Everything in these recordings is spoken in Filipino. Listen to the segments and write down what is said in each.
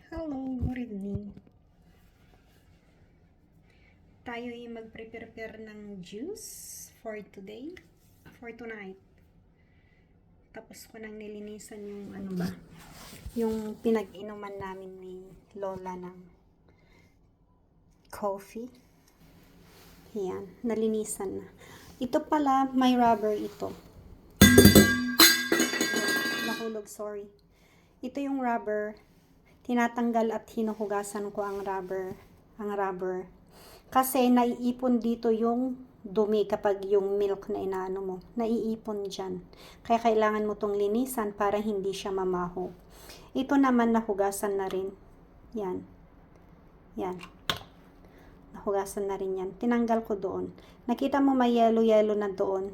Hello, good evening. Tayo ay magprepare ng juice for today, for tonight. Tapos ko nang nilinisan yung yung pinag-inuman namin ni Lola ng coffee. Yan, nalinisan na. Ito pala, may rubber ito. Nahulog, sorry. Ito yung rubber. Tinatanggal at hinuhugasan ko ang rubber. Kasi naiipon dito yung dumi kapag yung milk na inaano mo. Naiipon dyan. Kaya kailangan mo tong linisan para hindi siya mamaho. Ito naman nahugasan na rin. Yan. Yan. Nahugasan na rin yan. Tinanggal ko doon. Nakita mo may yellow na doon.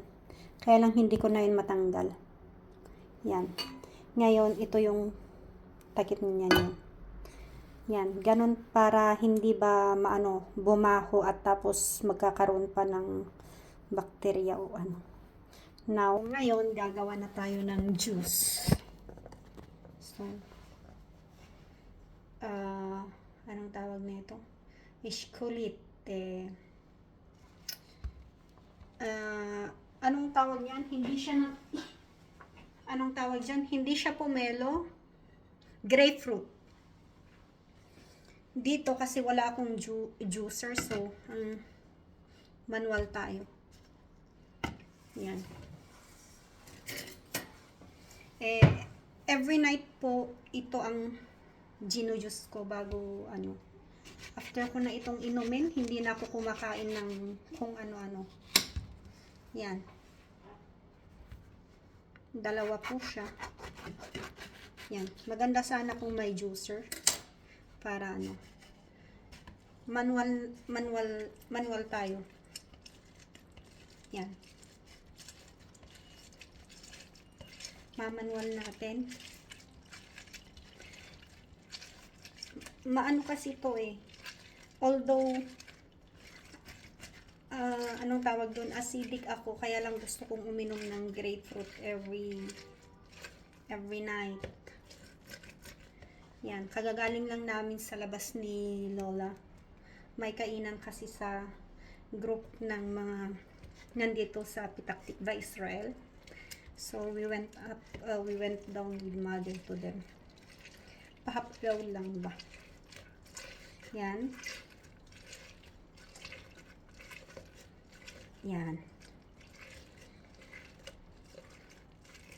Kaya lang hindi ko na yun matanggal. Yan. Ngayon, ito yung takip niya niyan. Yan, ganun para hindi ba bumaho at tapos magkakaroon pa ng bakterya o ano. Now, ngayon gagawa na tayo ng juice. So, anong tawag na ito? Ishkulit. Anong tawag yan? Anong tawag dyan? Hindi siya pomelo. Grapefruit. Dito kasi wala akong juicer, so manual tayo. Yan. Every night po ito ang gino-juice ko bago after ko na itong inumin, hindi na ako kumakain ng kung ano-ano. Yan. Dalawa po siya. Yan. Maganda sana kung may juicer. Para manual tayo. Yan. Mamanual natin. Maano kasi ito although anong tawag doon, acidic ako, kaya lang gusto kong uminom ng grapefruit every night. Yan, kagagaling lang namin sa labas ni Lola. May kainan kasi sa group ng mga nandito sa Petah Tikva, Israel. So we went down with mother to them. Pahapyaw lang ba? Yan. Yan.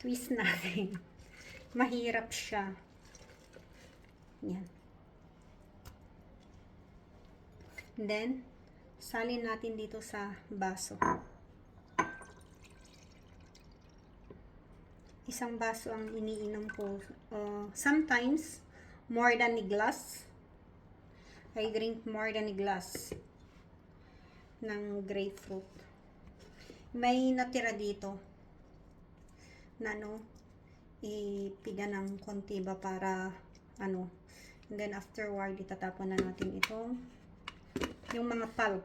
Twist natin. Mahirap siya. Yan. Then, salin natin dito sa baso. Isang baso ang iniinom ko. Sometimes, more than a glass. I drink more than a glass ng grapefruit. May natira dito na ipiga ng konti ba para and then afterward itatapon na natin yung mga pulp,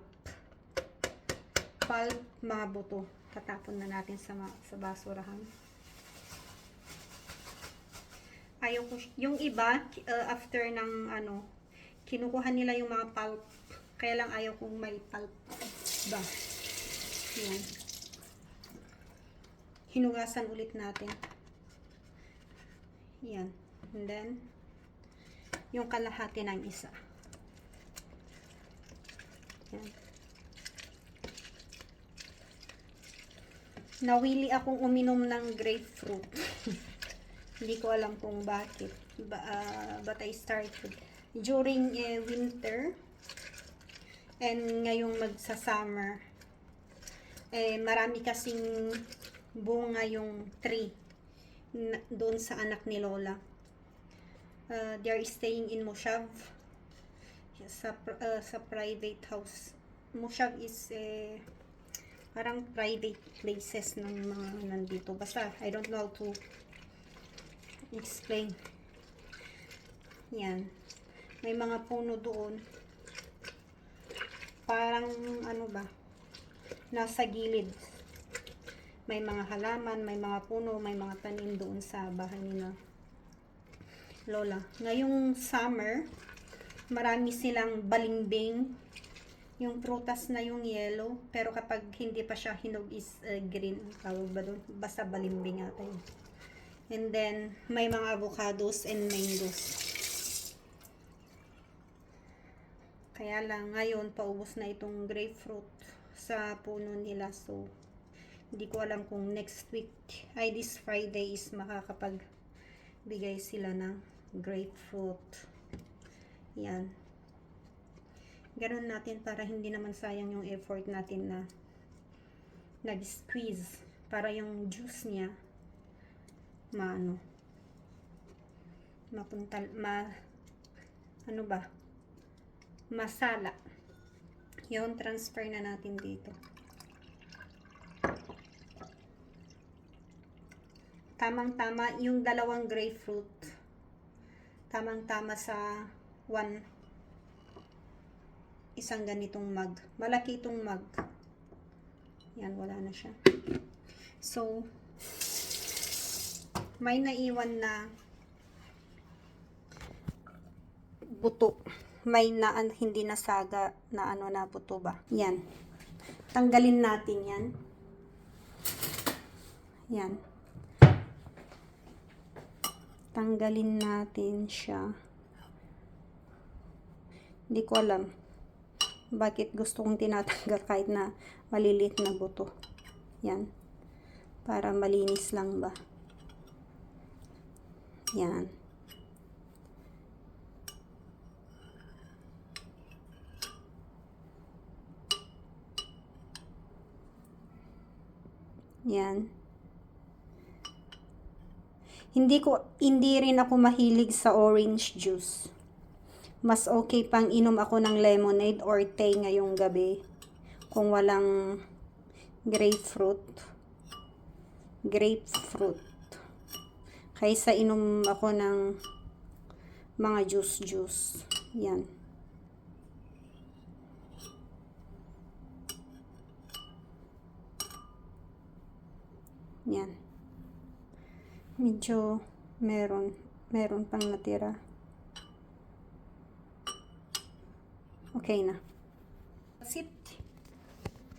mga buto, tatapon na natin sa basurahan. Ayaw ko yung iba after ng kinukuha nila yung mga pulp, kaya lang ayaw kong may pulp ba. Yan. Hinugasan ulit natin. Yan. And then yung kalahati ng isa. Yan. Nawili akong uminom ng grapefruit. Hindi ko alam kung bakit. But I started during winter and ngayong magsa-summer. Marami kasing bunga yung tree doon sa anak ni Lola. They are staying in Moshav, sa private house. Moshav is parang private places ng mga nandito. Basta, I don't know how to explain. Yan. May mga puno doon. Parang nasa gilid. May mga halaman, may mga puno, may mga tanim doon sa bahay nila. Lola. Ngayong summer, marami silang balimbing. Yung prutas na yung yellow, pero kapag hindi pa siya hinog is green. Tawag ba doon? Basta balimbing ata yun. And then, may mga avocados and mangoes. Kaya lang, ngayon, paubos na itong grapefruit sa puno nila. So, hindi ko alam kung next week, this Friday is makakapagbigay sila ng grapefruit. Yan. Ganun natin para hindi naman sayang yung effort natin na nag-squeeze para yung juice niya masala. Yun, transfer na natin dito. Tamang-tama yung dalawang grapefruit. Tamang-tama sa isang ganitong mug. Malaki itong mug. Yan, wala na siya. So, may naiwan na buto. May hindi nasaga na na buto ba. Yan. Tanggalin natin yan. Yan. Tanggalin natin siya. Hindi ko alam bakit gusto kong tinatanggal kahit na maliliit na buto. Yan. Para malinis lang ba. Yan. Yan. Hindi rin ako mahilig sa orange juice. Mas okay pang inom ako ng lemonade or tea ngayong gabi kung walang grapefruit. Kaysa inom ako ng mga juice. Yan. Yan. Medyo meron pang natira. Okay na. That's it.